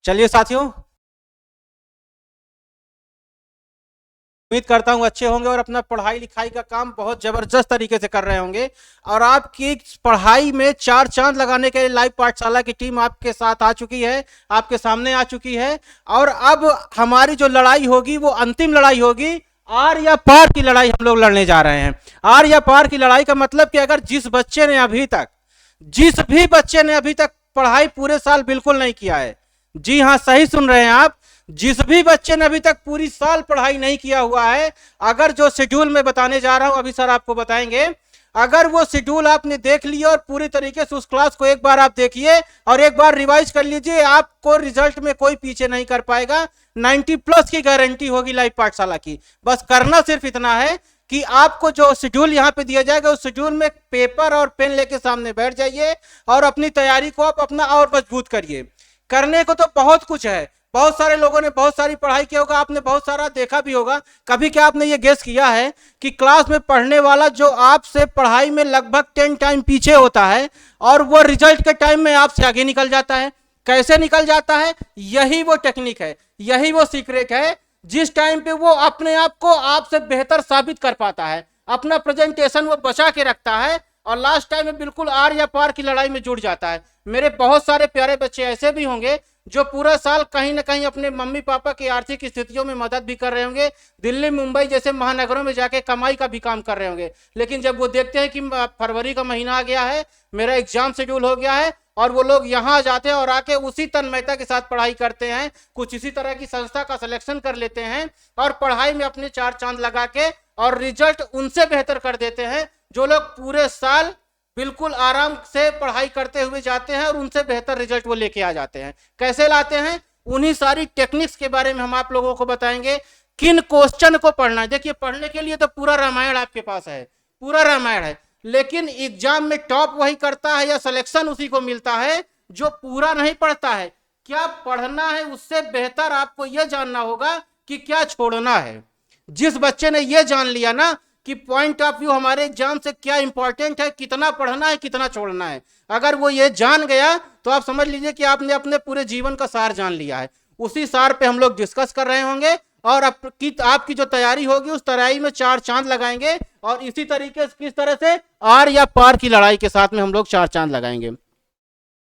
चलिए साथियों, उम्मीद करता हूं अच्छे होंगे और अपना पढ़ाई लिखाई का काम बहुत जबरदस्त तरीके से कर रहे होंगे। और आपकी पढ़ाई में चार चांद लगाने के लिए लाइव पाठशाला की टीम आपके साथ आ चुकी है, आपके सामने आ चुकी है। और अब हमारी जो लड़ाई होगी वो अंतिम लड़ाई होगी। आर या पार की लड़ाई हम लोग लड़ने जा रहे हैं। आर या पार की लड़ाई का मतलब कि अगर जिस भी बच्चे ने अभी तक पढ़ाई पूरे साल बिल्कुल नहीं किया है, जी हाँ सही सुन रहे हैं आप, जिस भी बच्चे ने अभी तक पूरी साल पढ़ाई नहीं किया हुआ है, अगर जो शेड्यूल मैं बताने जा रहा हूं अभी सर आपको बताएंगे, अगर वो शेड्यूल आपने देख लिया और पूरी तरीके से उस क्लास को एक बार आप देखिए और एक बार रिवाइज कर लीजिए, आपको रिजल्ट में कोई पीछे नहीं कर पाएगा। 90+ की गारंटी होगी लाइव पाठशाला की। बस करना सिर्फ इतना है कि आपको जो शेड्यूल यहां पे दिया जाएगा उस शेड्यूल में पेपर और पेन लेके सामने बैठ जाइए और अपनी तैयारी को आप अपना और मजबूत करिए। करने को तो बहुत कुछ है, बहुत सारे लोगों ने बहुत सारी पढ़ाई की होगा, आपने बहुत सारा देखा भी होगा। कभी क्या आपने ये गेस किया है कि क्लास में पढ़ने वाला जो आपसे पढ़ाई में लगभग 10 टाइम पीछे होता है और वो रिजल्ट के टाइम में आपसे आगे निकल जाता है? कैसे निकल जाता है? यही वो टेक्निक है, यही वो सीक्रेट है। जिस टाइम पे वो अपने आप को आपसे बेहतर साबित कर पाता है, अपना प्रेजेंटेशन वो बचा के रखता है और लास्ट टाइम में बिल्कुल आर या पार की लड़ाई में जुड़ जाता है। मेरे बहुत सारे प्यारे बच्चे ऐसे भी होंगे जो पूरा साल कहीं ना कहीं अपने मम्मी पापा की आर्थिक स्थितियों में मदद भी कर रहे होंगे, दिल्ली मुंबई जैसे महानगरों में जाके कमाई का भी काम कर रहे होंगे, लेकिन जब वो देखते हैं कि फरवरी का महीना आ गया है, मेरा एग्जाम शेड्यूल हो गया है, और वो लोग यहाँ जाते हैं और आके उसी तन्मयता के साथ पढ़ाई करते हैं, कुछ इसी तरह की संस्था का सिलेक्शन कर लेते हैं और पढ़ाई में अपने चार चांद लगा के और रिजल्ट उनसे बेहतर कर देते हैं जो लोग पूरे साल बिल्कुल आराम से पढ़ाई करते हुए जाते हैं और उनसे बेहतर रिजल्ट वो लेके आ जाते हैं। कैसे लाते हैं? उन्हीं सारी टेक्निक्स के बारे में हम आप लोगों को बताएंगे। किन क्वेश्चन को पढ़ना है? देखिए, पढ़ने के लिए तो पूरा रामायण आपके पास है, पूरा रामायण है, लेकिन एग्जाम में टॉप वही करता है या सिलेक्शन उसी को मिलता है जो पूरा नहीं पढ़ता है। क्या पढ़ना है उससे बेहतर आपको यह जानना होगा कि क्या छोड़ना है। जिस बच्चे ने यह जान लिया ना कि पॉइंट ऑफ व्यू हमारे एग्जाम से क्या इंपॉर्टेंट है, कितना पढ़ना है, कितना छोड़ना है, अगर वो ये जान गया तो आप समझ लीजिए कि आपने अपने पूरे जीवन का सार जान लिया है। उसी सार पे हम लोग डिस्कस कर रहे होंगे और आपकी जो तैयारी होगी उस तैयारी में चार चांद लगाएंगे और इसी तरीके से किस तरह से आर या पार की लड़ाई के साथ में हम लोग चार चांद लगाएंगे।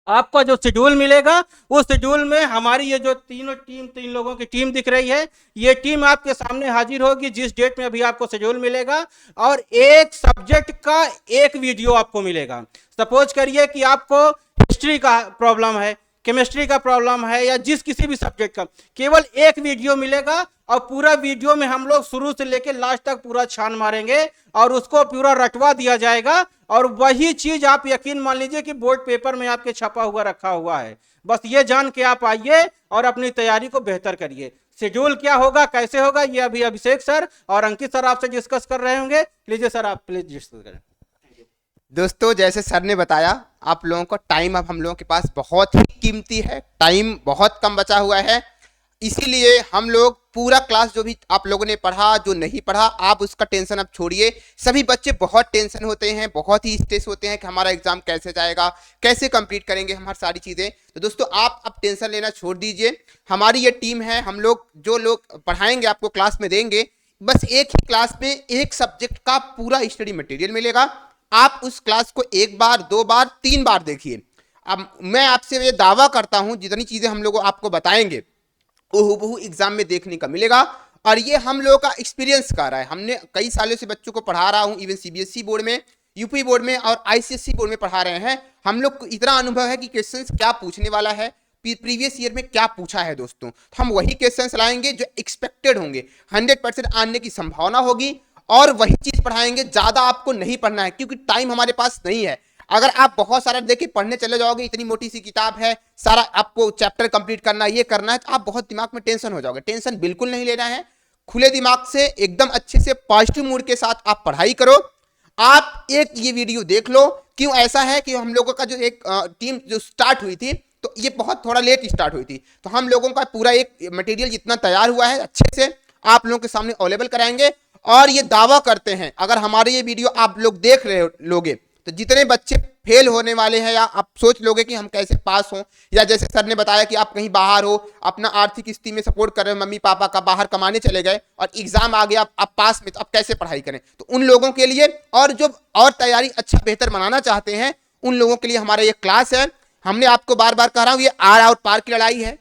आपका जो शेड्यूल मिलेगा उस शेड्यूल में हमारी ये जो तीन लोगों की टीम दिख रही है, ये टीम आपके सामने हाजिर होगी जिस डेट में अभी आपको शेड्यूल मिलेगा, और एक सब्जेक्ट का एक वीडियो आपको मिलेगा। सपोज करिए कि आपको हिस्ट्री का प्रॉब्लम है, केमिस्ट्री का प्रॉब्लम है या जिस किसी भी सब्जेक्ट का, केवल एक वीडियो मिलेगा और पूरा वीडियो में हम लोग शुरू से लेकर लास्ट तक पूरा छान मारेंगे और उसको पूरा रटवा दिया जाएगा और वही चीज आप यकीन मान लीजिए कि बोर्ड पेपर में आपके छपा हुआ रखा हुआ है। बस ये जान के आप आइए और अपनी तैयारी को बेहतर करिए। शेड्यूल क्या होगा, कैसे होगा, ये अभी अभिषेक सर और अंकित सर आपसे डिस्कस कर रहे होंगे। लीजिए सर, आप प्लीज डिस्कस करें। दोस्तों, जैसे सर ने बताया, आप लोगों को टाइम अब हम लोगों के पास बहुत ही कीमती है, टाइम बहुत कम बचा हुआ है, इसीलिए हम लोग पूरा क्लास जो भी आप लोगों ने पढ़ा, जो नहीं पढ़ा, आप उसका टेंशन अब छोड़िए। सभी बच्चे बहुत टेंशन होते हैं, बहुत ही स्ट्रेस होते हैं कि हमारा एग्जाम कैसे जाएगा, कैसे कंप्लीट करेंगे हमारी सारी चीज़ें। तो दोस्तों, आप अब टेंशन लेना छोड़ दीजिए। हमारी ये टीम है, हम लोग जो लोग पढ़ाएंगे आपको क्लास में देंगे, बस एक ही क्लास में एक सब्जेक्ट का पूरा स्टडी मटेरियल मिलेगा। आप उस क्लास को एक बार, दो बार, तीन बार देखिए। अब मैं आपसे ये दावा करता हूं जितनी चीजें हम लोग आपको बताएंगे वो हूबहू एग्जाम में देखने का मिलेगा, और ये हम लोगों का एक्सपीरियंस कर रहा है। हमने कई सालों से बच्चों को पढ़ा रहा हूं, इवन सीबीएसई बोर्ड में, यूपी बोर्ड में और आईसीएसई बोर्ड में पढ़ा रहे हैं। हम लोग को इतना अनुभव है कि क्वेश्चंस क्या पूछने वाला है, प्रीवियस ईयर में क्या पूछा है दोस्तों। तो हम वही क्वेश्चंस लाएंगे जो एक्सपेक्टेड होंगे, 100% आने की संभावना होगी, और वही चीज पढ़ाएंगे। ज्यादा आपको नहीं पढ़ना है क्योंकि टाइम हमारे पास नहीं है। अगर आप बहुत सारा देखिए पढ़ने चले जाओगे, इतनी मोटी सी किताब है, सारा आपको चैप्टर कंप्लीट करना है, ये करना है, तो आप बहुत दिमाग में टेंशन हो जाओगे। टेंशन बिल्कुल नहीं लेना है, खुले दिमाग से एकदम अच्छे से पॉजिटिव मूड के साथ आप पढ़ाई करो। आप एक ये वीडियो देख लो। क्यों ऐसा है कि हम लोगों का जो एक टीम जो स्टार्ट हुई थी, तो ये बहुत थोड़ा लेट स्टार्ट हुई थी, तो हम लोगों का पूरा एक मटेरियल जितना तैयार हुआ है अच्छे से आप लोगों के सामने अवेलेबल कराएंगे। और ये दावा करते हैं, अगर हमारे ये वीडियो आप लोग देख रहे लोगे तो जितने बच्चे फेल होने वाले हैं, या आप सोच लोगे कि हम कैसे पास हों, या जैसे सर ने बताया कि आप कहीं बाहर हो, अपना आर्थिक स्थिति में सपोर्ट कर रहे हो, मम्मी पापा का, बाहर कमाने चले गए और एग्जाम आ गया, आप पास में, तो आप कैसे पढ़ाई करें। तो उन लोगों के लिए, और जो और तैयारी अच्छा बेहतर बनाना चाहते हैं, उन लोगों के लिए हमारा ये क्लास है। हमने आपको बार बार कह रहा हूं, ये आर और पार की लड़ाई है,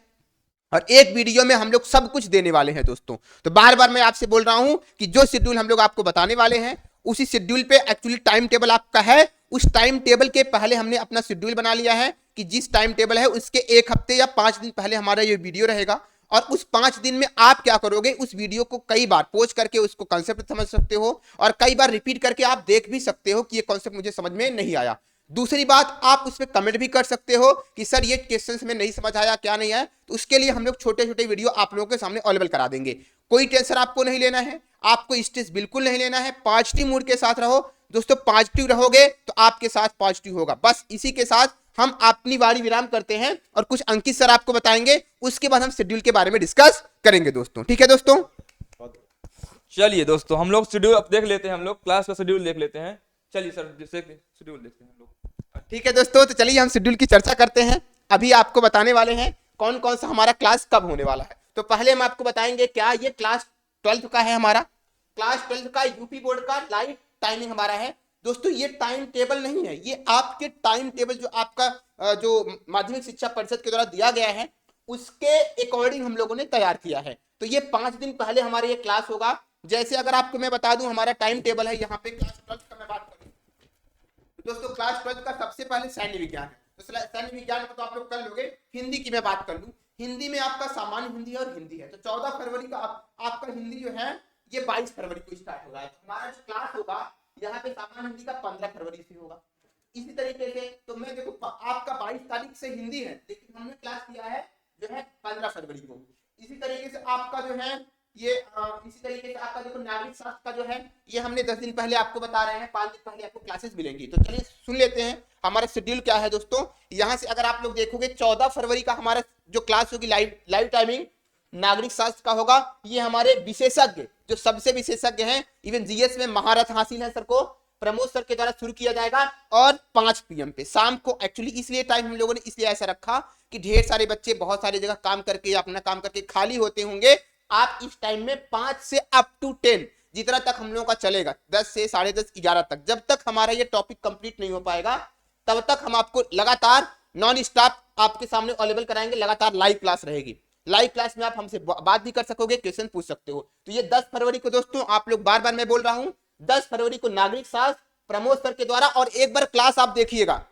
और एक वीडियो में हम लोग सब कुछ देने वाले हैं दोस्तों। तो बार बार मैं आपसे बोल रहा हूं कि जो शेड्यूल हम लोग आपको बताने वाले हैं, उसी शेड्यूल पे एक्चुअली टाइम टेबल आपका है। उस टाइम टेबल के पहले हमने अपना शेड्यूल बना लिया है कि जिस टाइम टेबल है उसके 1 हफ्ते या 5 दिन पहले हमारा ये वीडियो रहेगा, और उस 5 दिन में आप क्या करोगे, उस वीडियो को कई बार पॉज करके उसको कॉन्सेप्ट समझ सकते हो, और कई बार रिपीट करके आप देख भी सकते हो कि ये कॉन्सेप्ट मुझे समझ में नहीं आया। दूसरी बात, आप उसमें कमेंट भी कर सकते हो कि सर ये क्वेश्चंस में नहीं समझ आया, क्या नहीं आया। तो उसके लिए हम लोग छोटे छोटे वीडियो आप लोगों के सामने अवेलेबल करा देंगे। कोई टेंशन आपको नहीं लेना है, आपको स्ट्रेस बिल्कुल नहीं लेना है। पॉजिटिव मूड के साथ रहो दोस्तों, पॉजिटिव रहोगे तो आपके साथ पॉजिटिव होगा। बस इसी के साथ हम अपनी वाणी विराम करते हैं, और कुछ अंकित सर आपको बताएंगे, उसके बाद हम शेड्यूल के बारे में डिस्कस करेंगे दोस्तों। ठीक है दोस्तों, चलिए दोस्तों, हम लोग शेड्यूल अब देख लेते हैं, हम लोग क्लास का शेड्यूल देख लेते हैं। चलिए सर, जैसे शेड्यूल देखते हैं हम लोग। ठीक है दोस्तों, तो चलिए हम शेड्यूल की चर्चा करते हैं। अभी आपको बताने वाले हैं कौन कौन सा हमारा क्लास कब होने वाला है। तो पहले हम आपको बताएंगे क्या ये क्लास 12th का है, हमारा क्लास 12th का यूपी बोर्ड का लाइव टाइमिंग हमारा है दोस्तों। ये टाइम टेबल नहीं है, ये आपके टाइम टेबल जो आपका जो माध्यमिक शिक्षा परिषद के द्वारा दिया गया है, उसके अकॉर्डिंग हम लोगों ने तैयार किया है। तो ये 5 दिन पहले हमारे ये क्लास होगा। जैसे अगर आपको मैं बता दूं, हमारा टाइम टेबल है यहाँ पे, क्लास 12th का मैं बात करूं दोस्तों, क्लास 12th का सबसे पहले सैन्य विज्ञान है। तो सैन्य विज्ञान को तो आप लोग कर लोगे। हिंदी की मैं बात कर लूं, हिंदी में आपका सामान्य हिंदी और हिंदी है। तो 14 फरवरी का आपका हिंदी जो है ये 22 फरवरी को स्टार्ट होगा। तो हमारा जो क्लास होगा यहाँ पे सामान्य हिंदी का 15 फरवरी से होगा। इसी तरीके से तो मैं देखो आपका 22 तारीख से हिंदी है, लेकिन हमने क्लास किया है जो है 15 फरवरी को। इसी तरीके से आपका जो है ये इसी तरीके से आपका देखो नागरिक शास्त्र का जो है ये हमने 10 दिन पहले आपको बता रहे हैं, 5 दिन पहले आपको क्लासेस मिलेंगी। तो चलिए सुन लेते हैं हमारा शेड्यूल क्या है दोस्तों। यहाँ से अगर आप लोग देखोगे 14 फरवरी का हमारा जो क्लास होगी लाइव टाइमिंग नागरिक शास्त्र का होगा। ये हमारे विशेषज्ञ जो सबसे विशेषज्ञ हैं, इवन जीएस में महारथ हासिल है सर को, प्रमोद सर के द्वारा शुरू किया जाएगा, और 5 PM पे शाम को। एक्चुअली इसलिए टाइम हम लोगों ने इसलिए ऐसा रखा कि ढेर सारे बच्चे बहुत सारी जगह काम करके या अपना काम करके खाली होते होंगे। आप इस टाइम में 5 से अप टू 10 जितना तक हम लोगों का चलेगा, 10 से 10:30 11 तक, जब तक हमारा ये टॉपिक कंप्लीट नहीं हो पाएगा तब तक हम आपको लगातार नॉन स्टॉप आपके सामने अवेलेबल कराएंगे। लगातार लाइव क्लास रहेगी। लाइव क्लास में आप हमसे बात भी कर सकोगे, क्वेश्चन पूछ सकते हो। तो ये 10 फरवरी को दोस्तों, आप लोग बार बार मैं बोल रहा हूं, 10 फरवरी को नागरिक शास्त्र प्रमोद सर के द्वारा। और एक बार क्लास आप देखिएगा,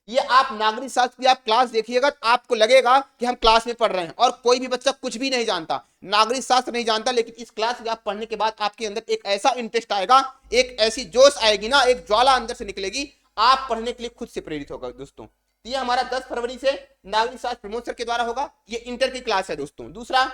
ये आप नागरिक शास्त्र की आप क्लास देखिएगा तो आपको लगेगा कि हम क्लास में पढ़ रहे हैं। और कोई भी बच्चा कुछ भी नहीं जानता, नागरिक शास्त्र नहीं जानता, लेकिन इस क्लास में आप पढ़ने के बाद आपके अंदर एक ऐसा इंटरेस्ट आएगा, एक ऐसी जोश आएगी ना, एक ज्वाला अंदर से निकलेगी, आप पढ़ने के लिए खुद से प्रेरित होगा दोस्तों। तो ये हमारा 10 फरवरी से नागरिक शास्त्र प्रमोद सर के द्वारा होगा। ये इंटर की क्लास है दोस्तों। दूसरा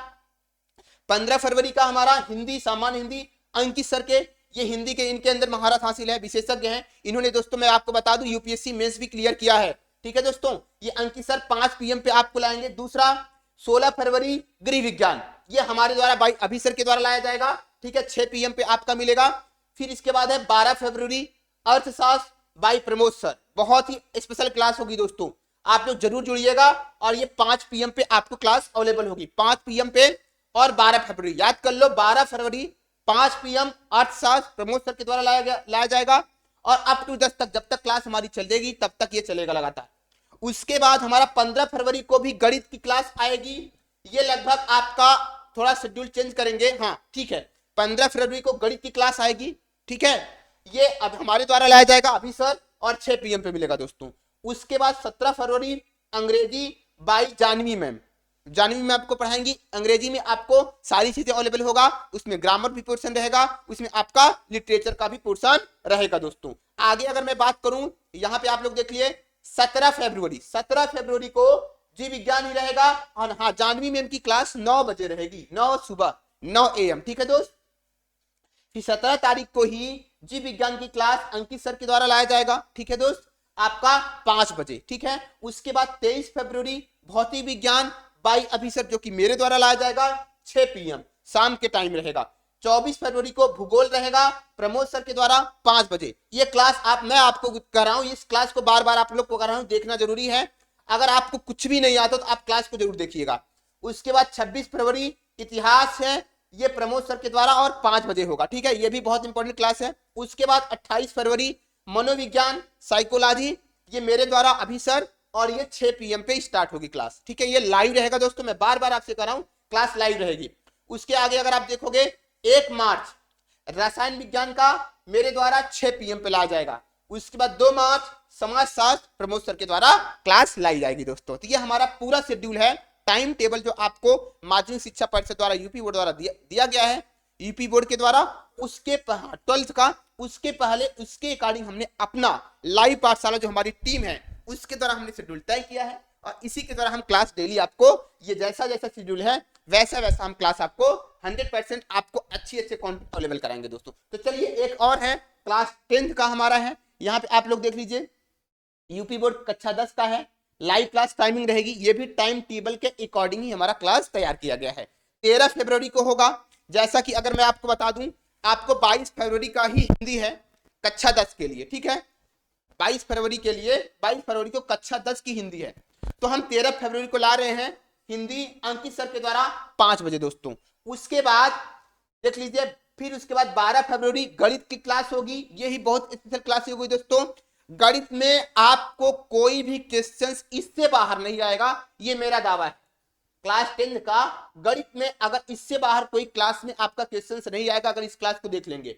15 फरवरी का हमारा हिंदी सामान्य हिंदी अंकित सर के, ये हिंदी के इनके अंदर महारत हासिल है, विशेषज्ञ हैं। इन्होंने दोस्तों मैं आपको बता दूं यूपीएससी मेंस भी क्लियर किया है। ठीक है दोस्तों, ये अंकित सर 5 PM पे आपको लाएंगे। दूसरा 16 फरवरी गृह विज्ञान, ये हमारे द्वारा भाई अभी सर के द्वारा लाया जाएगा। ठीक है, 6 PM पे आपका मिलेगा। फिर इसके बाद है 12 फरवरी अर्थशास्त्र बाई प्रमोद सर, बहुत ही स्पेशल क्लास होगी दोस्तों, आप लोग जरूर जुड़िएगा। और ये 5 PM पे आपको क्लास अवेलेबल होगी, 5 PM पे। और 12 फरवरी याद कर लो, 12 फरवरी 5 PM अर्थशास्त्र प्रमोद सर के द्वारा लाया जाएगा। और अप टू 10 तक, जब तक क्लास हमारी चलेगी तब तक ये चलेगा लगातार। उसके बाद हमारा 15 फरवरी को भी गणित की क्लास आएगी। ये लगभग आपका थोड़ा शेड्यूल चेंज करेंगे, हाँ ठीक है, 15 फरवरी को गणित की क्लास आएगी। ठीक है, ये अब हमारे द्वारा लाया जाएगा अभी सर, और 6 PM पे मिलेगा दोस्तों। उसके बाद 17 फरवरी अंग्रेजी बाई जानवी मैम, जानवी में आपको पढ़ाएंगी। अंग्रेजी में आपको सारी चीजें अवेलेबल होगा, उसमें ग्रामर भी पोर्शन रहेगा, उसमें आपका लिटरेचर का भी पोर्शन रहेगा दोस्तों। आगे अगर मैं बात करूं, यहाँ पे आप लोग देख लिए 17 फरवरी को जी विज्ञान ही रहेगा। और हाँ, जानवी मैम की क्लास 9 बजे रहेगी, 9 सुबह 9 AM। ठीक है दोस्त, फिर 17 तारीख को ही जी विज्ञान की क्लास अंकित सर के द्वारा लाया जाएगा। ठीक है दोस्त, आपका 5 बजे। ठीक है, उसके बाद 23 फरवरी भौतिक विज्ञान बाई अभिसर, जो कि मेरे द्वारा लाया जाएगा, 6 PM शाम के टाइम रहेगा। 24 फरवरी को भूगोल रहेगा प्रमोद सर के द्वारा 5 बजे। ये क्लास मैं आपको कर रहा हूँ, इस क्लास को बार बार आप लोग को कर रहा हूँ, देखना जरूरी है। अगर आपको कुछ भी नहीं आता तो आप क्लास को जरूर देखिएगा। उसके बाद 26 फरवरी इतिहास है, ये प्रमोद सर के द्वारा और 5 बजे होगा, ठीक है, ये भी बहुत इंपॉर्टेंट क्लास है। उसके बाद 28 फरवरी मनोविज्ञान साइकोलॉजी, ये मेरे द्वारा अभी सर, और ये 6 PM पे स्टार्ट होगी क्लास, ठीक है, ये लाइव रहेगा दोस्तों, मैं बार बार आपसे कह रहा हूं क्लास लाइव रहेगी। उसके आगे अगर आप देखोगे 1 मार्च रसायन विज्ञान का मेरे द्वारा 6 PM पे लाया जाएगा। उसके बाद 2 मार्च समाजशास्त्र प्रमोद सर के द्वारा क्लास लाई जाएगी दोस्तों। तो ये हमारा पूरा शेड्यूल है, टाइम टेबल जो आपको माध्यमिक शिक्षा परिषद द्वारा यूपी बोर्ड द्वारा दिया गया है, यूपी बोर्ड के द्वारा, उसके 12th का, उसके पहले उसके अकॉर्डिंग हमने अपना लाइव पाठशाला जो हमारी टीम है उसके द्वारा हमने शेड्यूल तय किया है, और इसी के द्वारा हम क्लास डेली आपको ये जैसा जैसा शेड्यूल है वैसा वैसा हम क्लास आपको 100% आपको अच्छे कंटेंट अवेलेबल कराएंगे दोस्तों। तो चलिए एक और है क्लास 10th का हमारा है, यहाँ पे आप लोग देख लीजिए, यूपी बोर्ड कक्षा 10 का है, लाइव क्लास टाइमिंग रहेगी, ये भी टाइम टेबल के अकॉर्डिंग ही हमारा क्लास तैयार किया गया है। 13 फरवरी को होगा, जैसा कि अगर मैं आपको बता दूं, आपको 22 फरवरी का ही हिंदी है कक्षा 10 के लिए, ठीक है, 22 फरवरी के लिए, 22 फरवरी को कक्षा 10 की हिंदी है, तो हम 13 फरवरी को ला रहे हैं हिंदी अंकित सर के द्वारा 5 बजे दोस्तों। उसके बाद देख लीजिए, फिर उसके बाद 12 फरवरी गणित की क्लास होगी, ये ही बहुत स्पेशल क्लास होगी दोस्तों। गणित में आपको कोई भी क्वेश्चंस इससे बाहर नहीं आएगा, ये मेरा दावा है। क्लास 10 का गणित में अगर इससे बाहर कोई क्लास में आपका क्वेश्चंस नहीं आएगा अगर इस क्लास को देख लेंगे।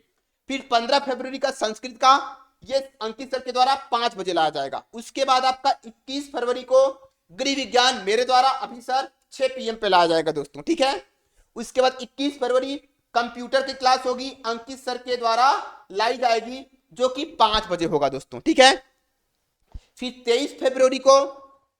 फिर 15 फरवरी का संस्कृत का, ये अंकित सर के द्वारा 5 बजे लाया जाएगा। उसके बाद आपका 21 फरवरी को गृह विज्ञान मेरे द्वारा अभी सर 6 PM पे लाया जाएगा दोस्तों, ठीक है। उसके बाद 21 फरवरी कंप्यूटर की क्लास होगी, अंकित सर के द्वारा लाई जाएगी, जो कि 5 बजे होगा दोस्तों, ठीक है। फिर 23 फरवरी को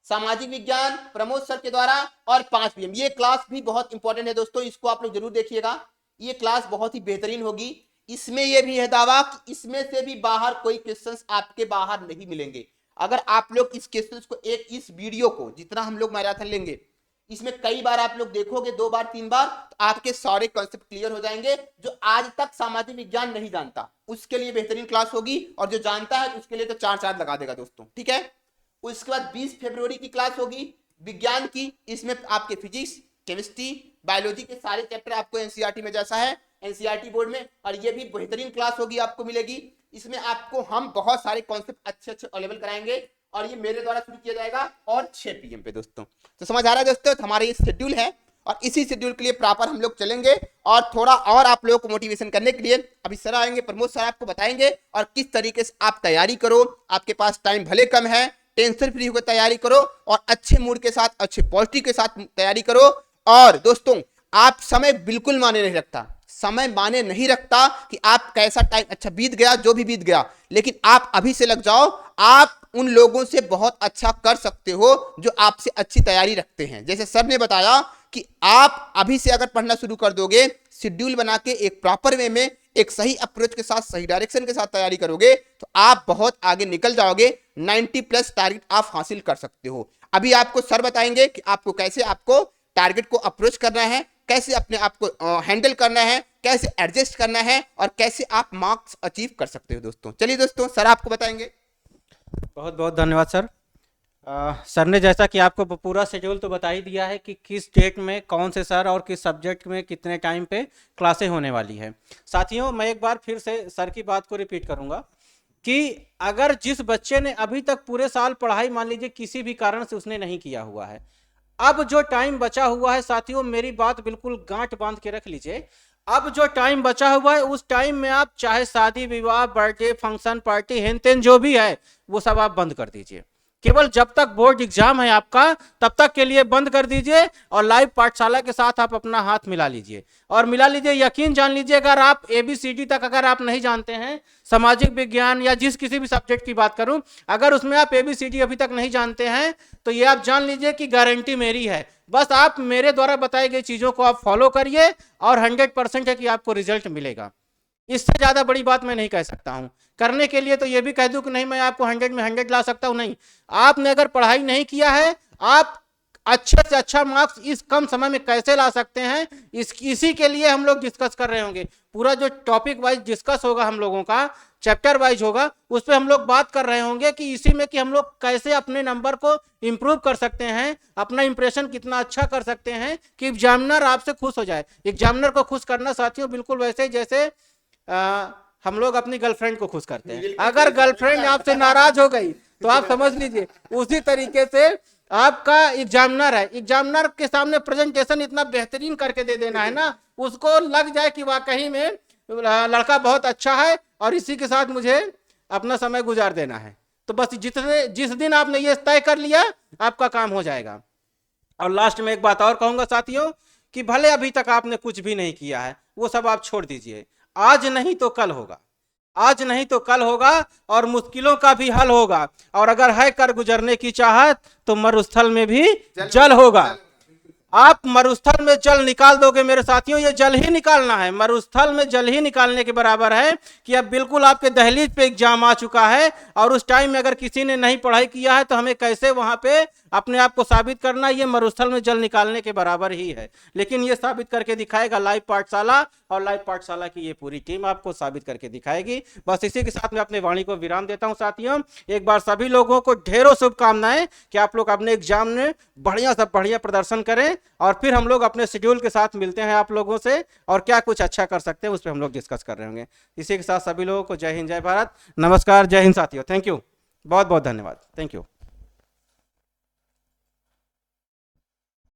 सामाजिक विज्ञान प्रमोद सर के द्वारा और 5 PM, ये क्लास भी बहुत इंपॉर्टेंट है दोस्तों, इसको आप लोग जरूर देखिएगा, ये क्लास बहुत ही बेहतरीन होगी। इसमें यह भी है दावा कि इसमें से भी बाहर कोई क्वेश्चंस आपके बाहर नहीं मिलेंगे। अगर आप लोग इस क्वेश्चंस को इस वीडियो को जितना हम लोग मैराथन लेंगे, इसमें कई बार आप लोग देखोगे, 2 बार 3 बार, तो आपके सारे कॉन्सेप्ट क्लियर हो जाएंगे। जो आज तक सामाजिक विज्ञान नहीं जानता उसके लिए बेहतरीन क्लास होगी, और जो जानता है उसके लिए तो 4 लगा देगा दोस्तों, ठीक है। उसके बाद 20 फरवरी की क्लास होगी विज्ञान की, इसमें आपके फिजिक्स, केमिस्ट्री, बायोलॉजी के सारे चैप्टर आपको एनसीईआरटी में जैसा है एनसीईआरटी बोर्ड में, और ये भी बेहतरीन क्लास होगी आपको मिलेगी। इसमें आपको हम बहुत सारे कॉन्सेप्ट अच्छे अवेलेबल कराएंगे, और ये मेरे द्वारा शुरू किया जाएगा और 6 PM पे दोस्तों। तो समझ आ रहा है दोस्तों, तो हमारा ये शेड्यूल है, और इसी शेड्यूल के लिए प्रॉपर हम लोग चलेंगे। और थोड़ा और आप लोगों को मोटिवेशन करने के लिए अभी सर आएंगे, प्रमोद सर आपको बताएंगे और किस तरीके से आप तैयारी करो। आपके पास टाइम भले कम है, टेंशन फ्री होकर तैयारी करो, और अच्छे मूड के साथ, अच्छे पॉजिटिव के साथ तैयारी करो। और दोस्तों, आप समय बिल्कुल माने नहीं रखता, समय माने नहीं रखता कि आप कैसा टाइम, अच्छा बीत गया जो भी बीत गया, लेकिन आप अभी से लग जाओ, आप उन लोगों से बहुत अच्छा कर सकते हो जो आपसे अच्छी तैयारी रखते हैं। जैसे सर ने बताया कि आप अभी से अगर पढ़ना शुरू कर दोगे, शेड्यूल बना के एक प्रॉपर वे में, एक सही अप्रोच के साथ, सही डायरेक्शन के साथ तैयारी करोगे, तो आप बहुत आगे निकल जाओगे, 90+ टारगेट आप हासिल कर सकते हो। अभी आपको सर बताएंगे कि आपको कैसे आपको टारगेट को अप्रोच करना है, कैसे अपने आप को हैंडल करना है, कैसे एडजस्ट करना है, और कैसे आप मार्क्स अचीव कर सकते हो दोस्तों। चलिए दोस्तों, सर आपको बताएंगे। बहुत बहुत धन्यवाद सर। सर ने जैसा कि आपको पूरा शेड्यूल तो बता ही दिया है कि किस डेट में कौन से सर और किस सब्जेक्ट में कितने टाइम पे क्लासें होने वाली है। साथियों, मैं एक बार फिर से सर की बात को रिपीट करूंगा कि अगर जिस बच्चे ने अभी तक पूरे साल पढ़ाई मान लीजिए किसी भी कारण से उसने नहीं किया हुआ है, अब जो टाइम बचा हुआ है साथियों, मेरी बात बिल्कुल गांठ बांध के रख लीजिए। अब जो टाइम बचा हुआ है उस टाइम में आप चाहे शादी विवाह, बर्थडे, फंक्शन, पार्टी, हेन तेन जो भी है वो सब आप बंद कर दीजिए। केवल जब तक बोर्ड एग्जाम है आपका तब तक के लिए बंद कर दीजिए, और लाइव पाठशाला के साथ आप अपना हाथ मिला लीजिए, और मिला लीजिए। यकीन जान लीजिए, अगर आप ABCD तक अगर आप नहीं जानते हैं, सामाजिक विज्ञान या जिस किसी भी सब्जेक्ट की बात करूं, अगर उसमें आप ABCD अभी तक नहीं जानते हैं, तो ये आप जान लीजिए कि गारंटी मेरी है। बस आप मेरे द्वारा बताई गई चीजों को आप फॉलो करिए, और 100% है कि आपको रिजल्ट मिलेगा। इससे ज्यादा बड़ी बात मैं नहीं कह सकता हूं। करने के लिए तो ये भी कह दूं कि नहीं मैं आपको 100 में 100 ला सकता हूं, नहीं। आपने अगर पढ़ाई नहीं किया है, आप अच्छे से अच्छा मार्क्स इस कम समय में कैसे ला सकते हैं, इसी के लिए हम लोग डिस्कस कर रहे होंगे। पूरा जो टॉपिक वाइज डिस्कस होगा हम लोगों का, चैप्टर वाइज होगा, उस पर हम लोग बात कर रहे होंगे कि इसी में कि हम लोग कैसे अपने नंबर को इंप्रूव कर सकते हैं, अपना इंप्रेशन कितना अच्छा कर सकते हैं कि एग्जामिनर आपसे खुश हो जाए। एग्जामिनर को खुश करना साथियों बिल्कुल वैसे जैसे हम लोग अपनी गर्लफ्रेंड को खुश करते हैं। अगर गर्लफ्रेंड आपसे नाराज हो गई तो आप समझ लीजिए उसी तरीके से आपका एग्जामिनर है, एग्जामिनर के सामने प्रेजेंटेशन इतना बेहतरीन करके दे देना है ना, उसको लग जाए कि वाकई में लड़का बहुत अच्छा है और इसी के साथ मुझे अपना समय गुजार देना है। तो बस जिस दिन आपने ये तय कर लिया आपका काम हो जाएगा। और लास्ट में एक बात और कहूंगा साथियों कि भले अभी तक आपने कुछ भी नहीं किया है, वो सब आप छोड़ दीजिए। आज नहीं तो कल होगा, आज नहीं तो कल होगा और मुश्किलों का भी हल होगा। और अगर है कर गुजरने की चाहत तो मरुस्थल में भी जल होगा। आप मरुस्थल में जल निकाल दोगे मेरे साथियों, ये जल ही निकालना है, मरुस्थल में जल ही निकालने के बराबर है कि अब बिल्कुल आपके दहलीज पे एग्जाम आ चुका है और उस टाइम में अगर किसी ने नहीं पढ़ाई किया है तो हमें कैसे वहां पे अपने आप को साबित करना, ये मरुस्थल में जल निकालने के बराबर ही है। लेकिन ये साबित करके दिखाएगा लाइव पाठशाला, और लाइव पाठशाला की ये पूरी टीम आपको साबित करके दिखाएगी। बस इसी के साथ मैं अपने वाणी को विराम देता हूं साथियों। एक बार सभी लोगों को ढेरों शुभकामनाएं कि आप लोग अपने एग्जाम में बढ़िया से बढ़िया प्रदर्शन करें और फिर हम लोग अपने शेड्यूल के साथ मिलते हैं आप लोगों से और क्या कुछ अच्छा कर सकते हैं उस पर हम लोग डिस्कस कर रहे होंगे। इसी के साथ सभी लोगों को जय हिंद, जय भारत, नमस्कार, जय हिंद साथियों। थैंक यू, बहुत बहुत धन्यवाद, थैंक यू।